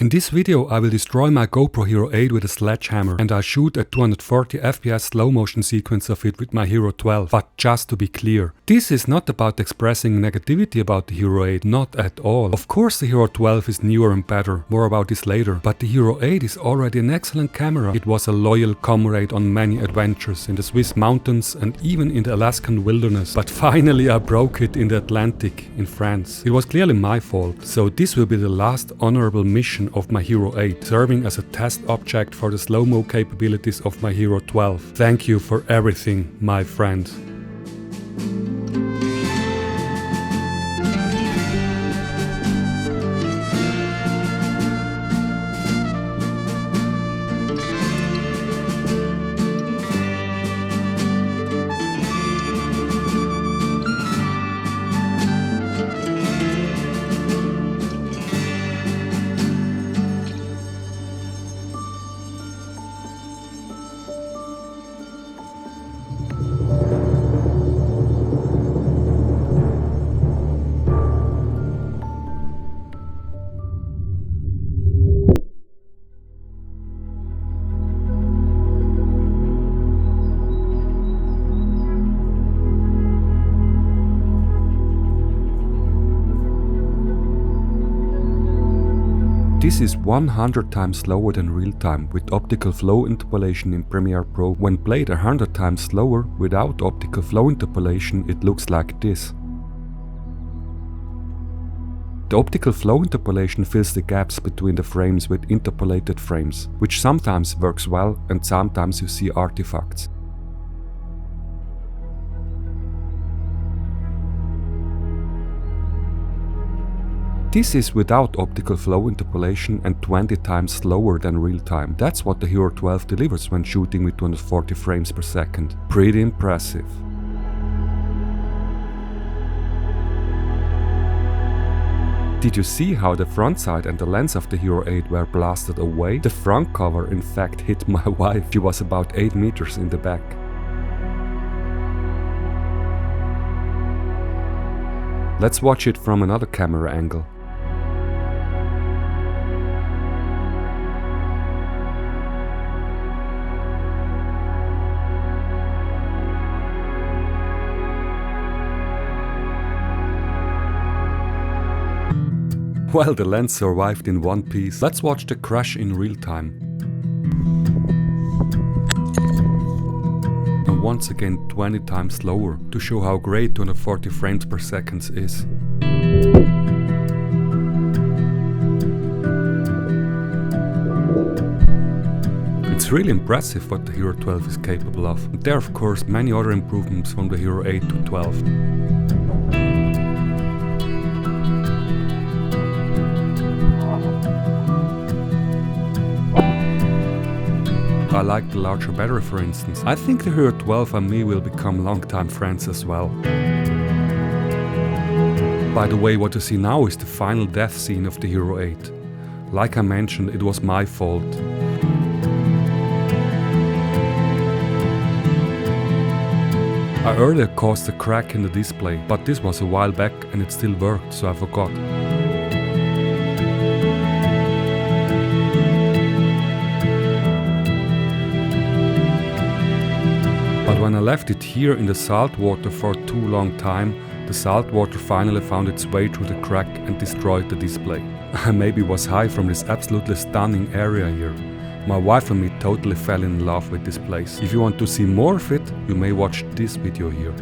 In this video I will destroy my GoPro Hero 8 with a sledgehammer, and I'll shoot a 240 FPS slow motion sequence of it with my Hero 12. But just to be clear, this is not about expressing negativity about the Hero 8, not at all. Of course the Hero 12 is newer and better, more about this later, but the Hero 8 is already an excellent camera. It was a loyal comrade on many adventures in the Swiss mountains and even in the Alaskan wilderness. But finally I broke it in the Atlantic in France. It was clearly my fault, so this will be the last honorable mission of my Hero 8, serving as a test object for the slow-mo capabilities of my Hero 12. Thank you for everything, my friend. This is 100 times slower than real time with optical flow interpolation in Premiere Pro. When played 100 times slower without optical flow interpolation, it looks like this. The optical flow interpolation fills the gaps between the frames with interpolated frames, which sometimes works well and sometimes you see artifacts. This is without optical flow interpolation and 20 times slower than real time. That's what the Hero 12 delivers when shooting with 240 frames per second. Pretty impressive. Did you see how the front side and the lens of the Hero 8 were blasted away? The front cover in fact hit my wife. She was about 8 meters in the back. Let's watch it from another camera angle. Well, the lens survived in one piece. Let's watch the crash in real time. And once again 20 times slower to show how great 240 frames per second is. It's really impressive what the Hero 12 is capable of. And there are of course many other improvements from the Hero 8 to 12. I like the larger battery, for instance. I think the Hero 12 and me will become longtime friends as well. By the way, what you see now is the final death scene of the Hero 8. Like I mentioned, it was my fault. I earlier caused a crack in the display, but this was a while back and it still worked, so I forgot. But when I left it here in the salt water for too long time, the salt water finally found its way through the crack and destroyed the display. I maybe was high from this absolutely stunning area here. My wife and me totally fell in love with this place. If you want to see more of it, you may watch this video here.